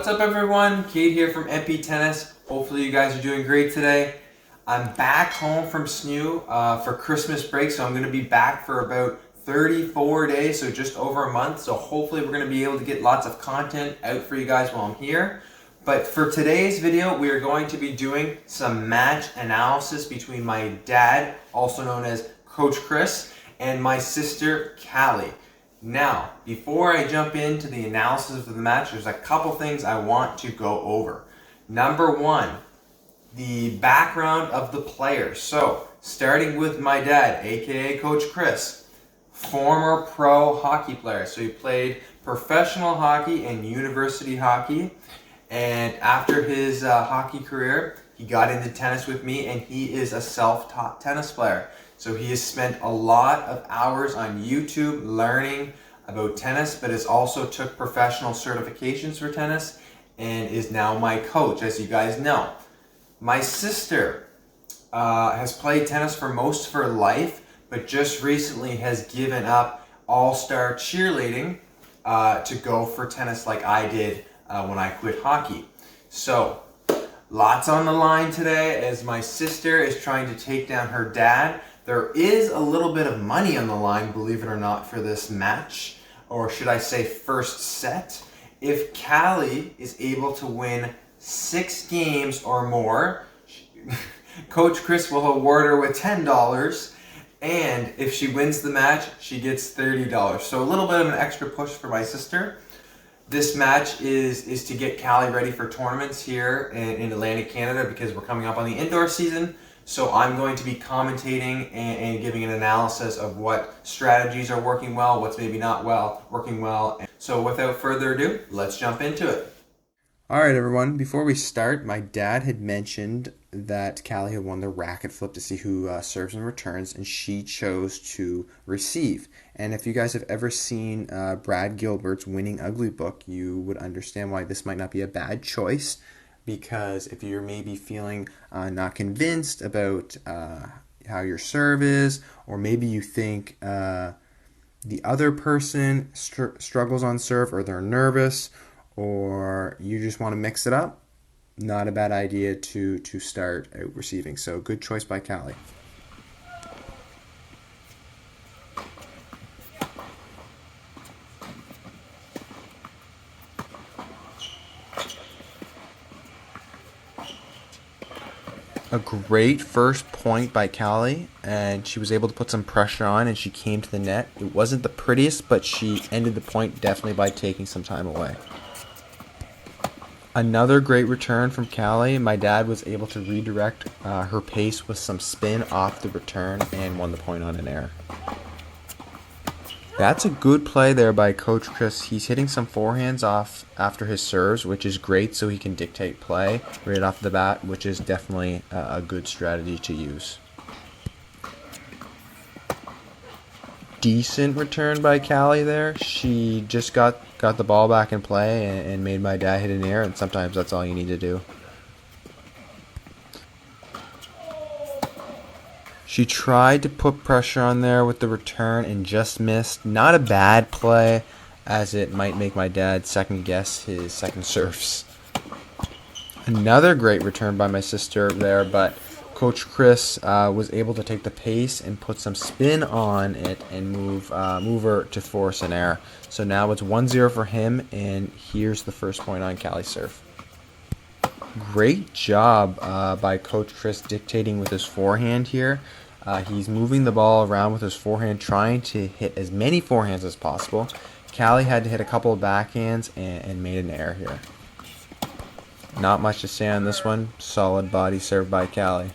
What's up everyone? Cade here from MP Tennis. Hopefully you guys are doing great today. I'm back home from SNU for Christmas break, so I'm going to be back for about 34 days, so just over a month. So hopefully we're going to be able to get lots of content out for you guys while I'm here. But for today's video, we are going to be doing some match analysis between my dad, also known as Coach Chris, and my sister, Callie. Now, before I jump into the analysis of the match, there's a couple things I want to go over. Number one, the background of the players. So, starting with my dad, aka Coach Chris, former pro hockey player. So he played professional hockey and university hockey. And after his hockey career, he got into tennis with me, and he is a self-taught tennis player. So he has spent a lot of hours on YouTube learning about tennis, but has also took professional certifications for tennis and is now my coach, as you guys know. My sister has played tennis for most of her life, but just recently has given up all-star cheerleading to go for tennis like I did when I quit hockey. So, lots on the line today as my sister is trying to take down her dad. There is a little bit of money on the line, believe it or not, for this match, or should I say first set. If Callie is able to win 6 games or more, Coach Chris will award her with $10, and if she wins the match, she gets $30. So a little bit of an extra push for my sister. This match is to get Callie ready for tournaments here in Atlantic Canada, because we're coming up on the indoor season. So I'm going to be commentating and giving an analysis of what strategies are working well, what's maybe not working well. So without further ado, let's jump into it. All right, everyone. Before we start, my dad had mentioned that Callie had won the racket flip to see who serves and returns, and she chose to receive. And if you guys have ever seen Brad Gilbert's Winning Ugly book, you would understand why this might not be a bad choice, because if you're maybe feeling not convinced about how your serve is, or maybe you think the other person struggles on serve, or they're nervous, or you just want to mix it up, not a bad idea to start out receiving. So good choice by Callie. A great first point by Callie, and she was able to put some pressure on, and she came to the net. It wasn't the prettiest, but she ended the point definitely by taking some time away. Another great return from Callie. My dad was able to redirect her pace with some spin off the return and won the point on an error. That's a good play there by Coach Chris. He's hitting some forehands off after his serves, which is great, so he can dictate play right off the bat, which is definitely a good strategy to use. Decent return by Callie there. She just got the ball back in play and made my dad hit an error, and sometimes that's all you need to do. She tried to put pressure on there with the return and just missed. Not a bad play, as it might make my dad second guess his second serves. Another great return by my sister there, but Coach Chris was able to take the pace and put some spin on it and move her to force an error. So now it's 1-0 for him, and here's the first point on Callie's serve. Great job by Coach Chris dictating with his forehand here. He's moving the ball around with his forehand, trying to hit as many forehands as possible. Callie had to hit a couple of backhands and made an error here. Not much to say on this one. Solid body serve by Callie.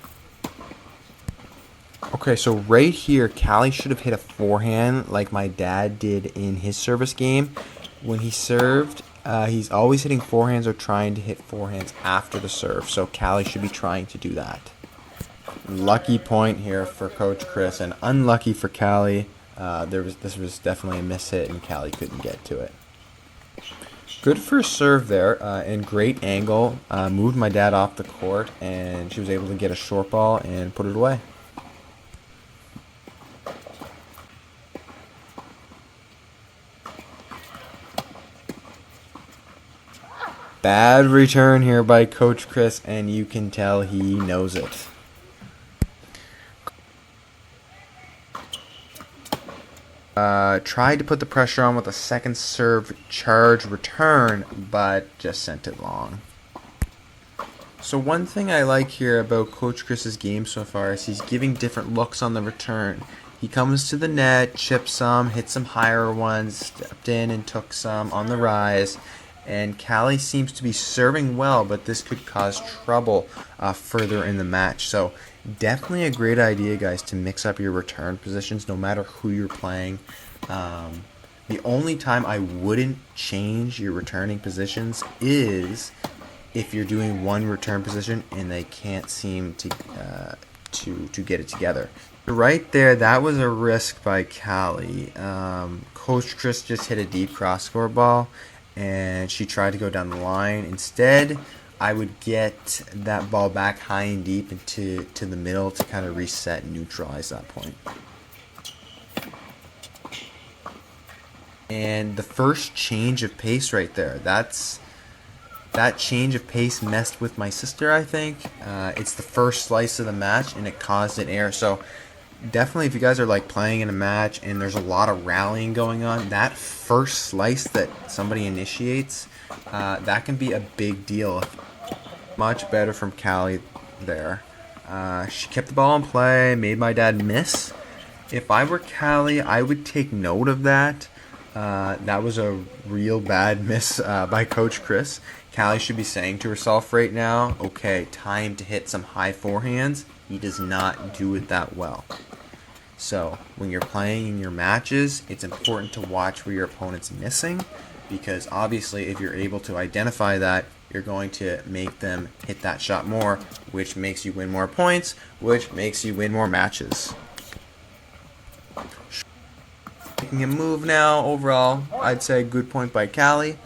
Okay, so right here, Callie should have hit a forehand like my dad did in his service game. When he served, he's always hitting forehands or trying to hit forehands after the serve, so Callie should be trying to do that. Lucky point here for Coach Chris, and unlucky for Callie. This was definitely a miss hit, and Callie couldn't get to it. Good first serve there, and great angle. Moved my dad off the court, and she was able to get a short ball and put it away. Bad return here by Coach Chris, and you can tell he knows it. Tried to put the pressure on with a second serve charge return, but just sent it long. So one thing I like here about Coach Chris's game so far is he's giving different looks on the return. He comes to the net, chips some, hit some higher ones, stepped in and took some on the rise. And Callie seems to be serving well, but this could cause trouble further in the match. So definitely a great idea, guys, to mix up your return positions no matter who you're playing. The only time I wouldn't change your returning positions is if you're doing one return position and they can't seem to get it together. Right there, that was a risk by Callie. Coach Chris just hit a deep cross-court ball, and she tried to go down the line. Instead, I would get that ball back high and deep into the middle to kind of reset and neutralize that point. And the first change of pace right there, that change of pace messed with my sister, I think. It's the first slice of the match, and it caused an error. So definitely, if you guys are like playing in a match and there's a lot of rallying going on, that first slice that somebody initiates, that can be a big deal. Much better from Callie there. She kept the ball in play, made my dad miss. If I were Callie, I would take note of that. That was a real bad miss by Coach Chris. Callie should be saying to herself right now, okay, time to hit some high forehands. He does not do it that well. So when you're playing in your matches, it's important to watch where your opponent's missing, because obviously if you're able to identify that, you're going to make them hit that shot more, which makes you win more points, which makes you win more matches. Making a move now. Overall, I'd say good point by Callie.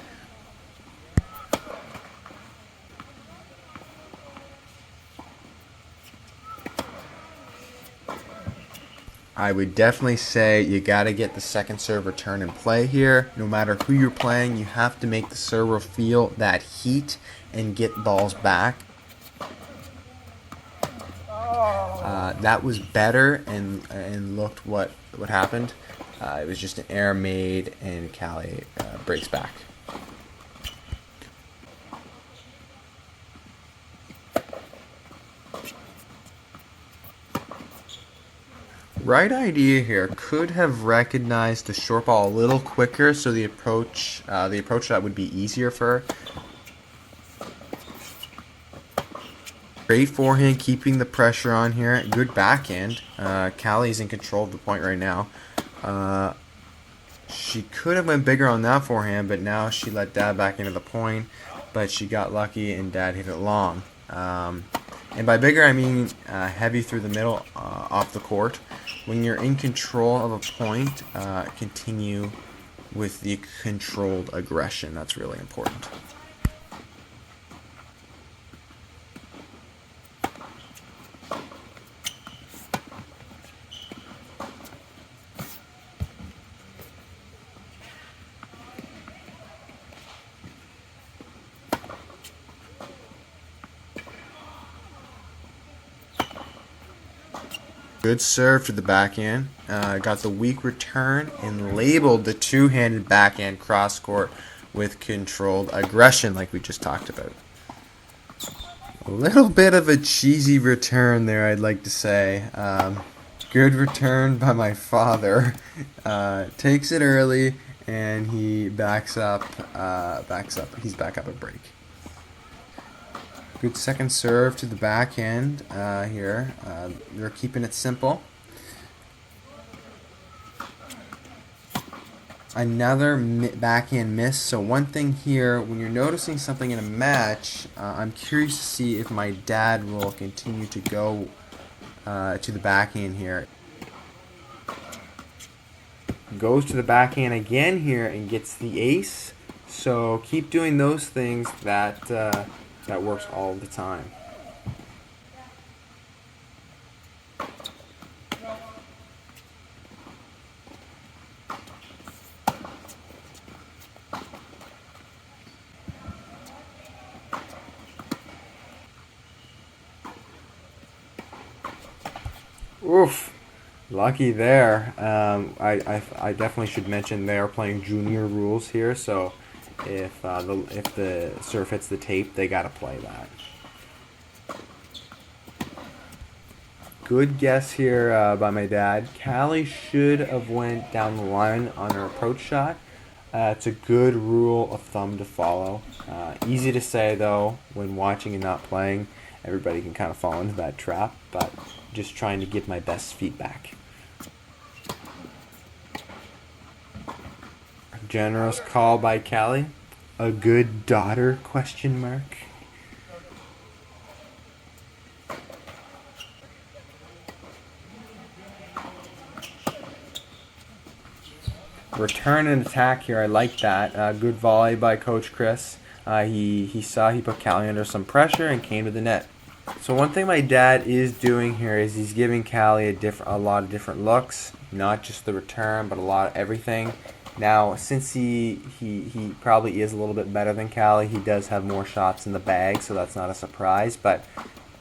I would definitely say you got to get the second serve return in play here. No matter who you're playing, you have to make the server feel that heat and get balls back. That was better, and looked what happened. It was just an error made, and Callie breaks back. Right idea here. Could have recognized the short ball a little quicker, so the approach that would be easier for her. Great forehand, keeping the pressure on here. Good backhand. Callie's in control of the point right now. She could have went bigger on that forehand, but now she let Dad back into the point. But she got lucky, and Dad hit it long. And by bigger, I mean heavy through the middle, off the court. When you're in control of a point, continue with the controlled aggression. That's really important. Good serve to the backhand. Got the weak return and labeled the two-handed backhand cross-court with controlled aggression like we just talked about. A little bit of a cheesy return there, I'd like to say. Good return by my father. Takes it early, and he backs up. He's back up a break. Good second serve to the backhand here. They're keeping it simple. Another backhand miss. So one thing here, when you're noticing something in a match, I'm curious to see if my dad will continue to go to the backhand here. Goes to the backhand again here and gets the ace. So keep doing those things. That works all the time. Oof. Lucky there. I definitely should mention they are playing junior rules here, so if the serve hits the tape, they gotta play that. Good guess here by my dad. Callie should have went down the line on her approach shot. It's a good rule of thumb to follow. Easy to say though when watching and not playing. Everybody can kind of fall into that trap, but just trying to give my best feedback. Generous call by Callie. A good daughter, question mark. Return and attack here, I like that. Good volley by Coach Chris. He saw he put Callie under some pressure and came to the net. So one thing my dad is doing here is he's giving Callie a lot of different looks, not just the return, but a lot of everything. Now, since he probably is a little bit better than Callie, he does have more shots in the bag, so that's not a surprise. But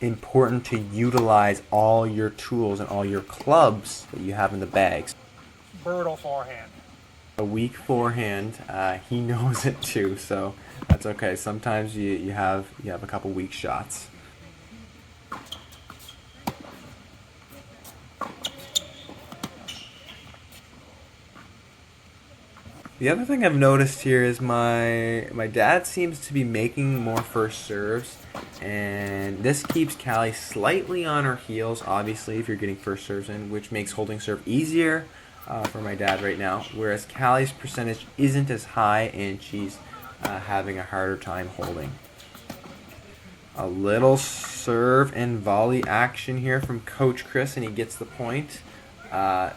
important to utilize all your tools and all your clubs that you have in the bags. Brutal forehand. A weak forehand, he knows it too, so that's okay. Sometimes you have a couple weak shots. The other thing I've noticed here is my dad seems to be making more first serves, and this keeps Callie slightly on her heels, obviously, if you're getting first serves in, which makes holding serve easier for my dad right now, whereas Callie's percentage isn't as high, and she's having a harder time holding. A little serve and volley action here from Coach Chris, and he gets the point.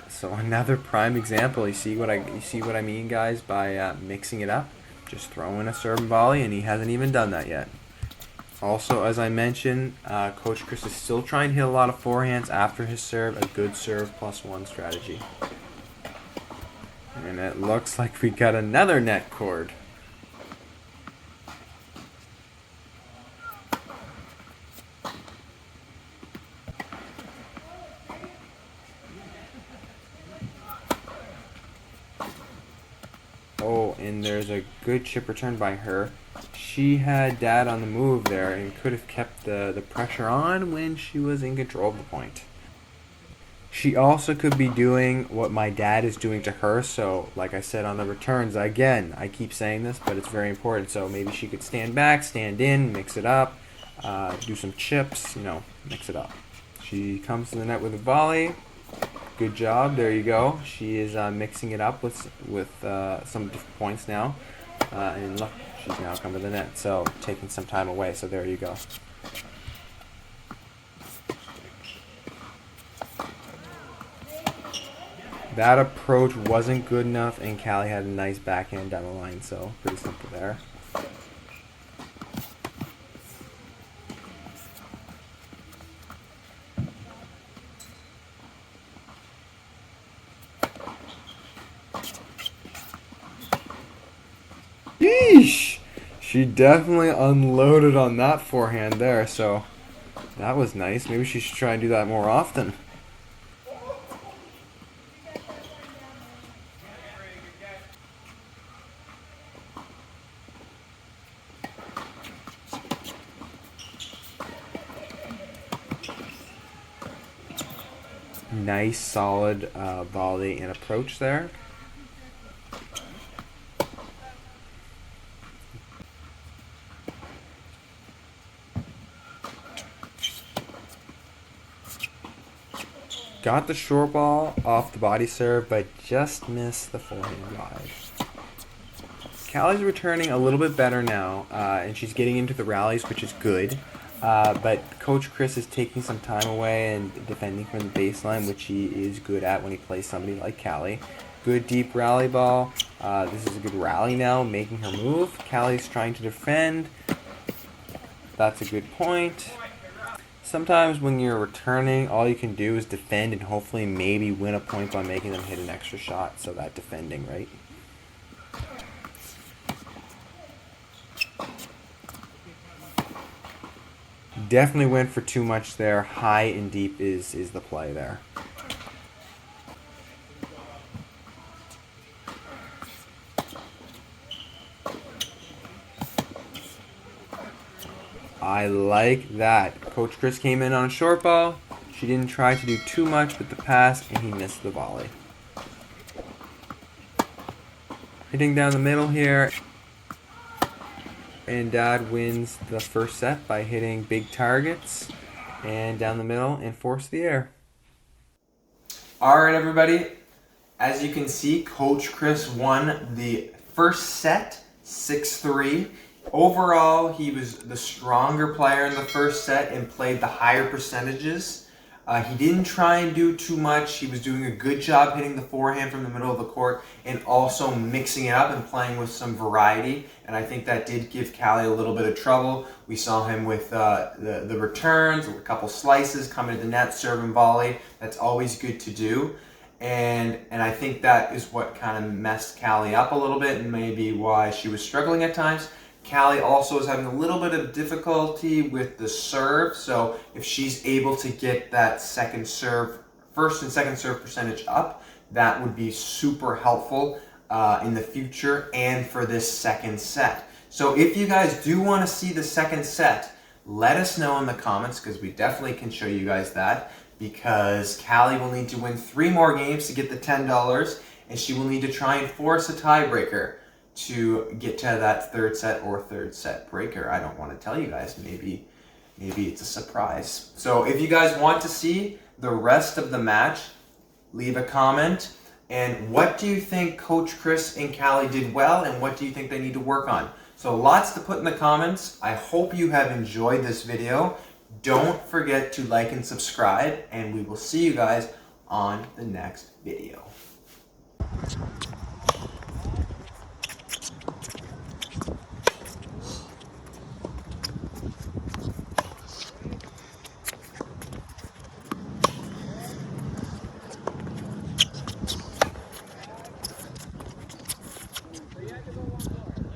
So another prime example. You see what I mean, guys, by mixing it up. Just throw in a serve and volley, and he hasn't even done that yet. Also, as I mentioned, Coach Chris is still trying to hit a lot of forehands after his serve. A good serve +1 strategy. And it looks like we got another net cord. Oh, and there's a good chip return by her. She had dad on the move there and could have kept the pressure on when she was in control of the point. She also could be doing what my dad is doing to her, so like I said on the returns, again, I keep saying this, but it's very important. So maybe she could stand back, stand in, mix it up, do some chips, mix it up. She comes to the net with a volley. Good job. There you go. She is mixing it up with some different points now. And look, she's now come to the net. So taking some time away. So there you go. That approach wasn't good enough, and Callie had a nice backhand down the line. So pretty simple there. Yeesh! She definitely unloaded on that forehand there, so that was nice. Maybe she should try and do that more often. Nice, solid volley and approach there. Got the short ball off the body serve, but just missed the forehand wide. Callie's returning a little bit better now, and she's getting into the rallies, which is good. But Coach Chris is taking some time away and defending from the baseline, which he is good at when he plays somebody like Callie. Good deep rally ball. This is a good rally now, making her move. Callie's trying to defend. That's a good point. Sometimes when you're returning, all you can do is defend and hopefully maybe win a point by making them hit an extra shot. So that defending, right? Definitely went for too much there. High and deep is the play there. I like that. Coach Chris came in on a short ball. She didn't try to do too much with the pass, and he missed the volley. Hitting down the middle here. And Dad wins the first set by hitting big targets and down the middle and force the air. All right, everybody. As you can see, Coach Chris won the first set, 6-3. Overall, he was the stronger player in the first set and played the higher percentages. He didn't try and do too much. He was doing a good job hitting the forehand from the middle of the court and also mixing it up and playing with some variety. And I think that did give Callie a little bit of trouble. We saw him with the returns, a couple slices, coming to the net, serve and volley. That's always good to do. And I think that is what kind of messed Callie up a little bit and maybe why she was struggling at times. Callie also is having a little bit of difficulty with the serve, so if she's able to get that first and second serve percentage up, that would be super helpful in the future and for this second set. So if you guys do want to see the second set, let us know in the comments because we definitely can show you guys that, because Callie will need to win 3 more games to get the $10, and she will need to try and force a tiebreaker to get to that third set breaker. I don't want to tell you guys. Maybe it's a surprise. So if you guys want to see the rest of the match, leave a comment. And what do you think Coach Chris and Callie did well, and what do you think they need to work on? So lots to put in the comments. I hope you have enjoyed this video. Don't forget to like and subscribe, and we will see you guys on the next video.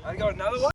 I got another one.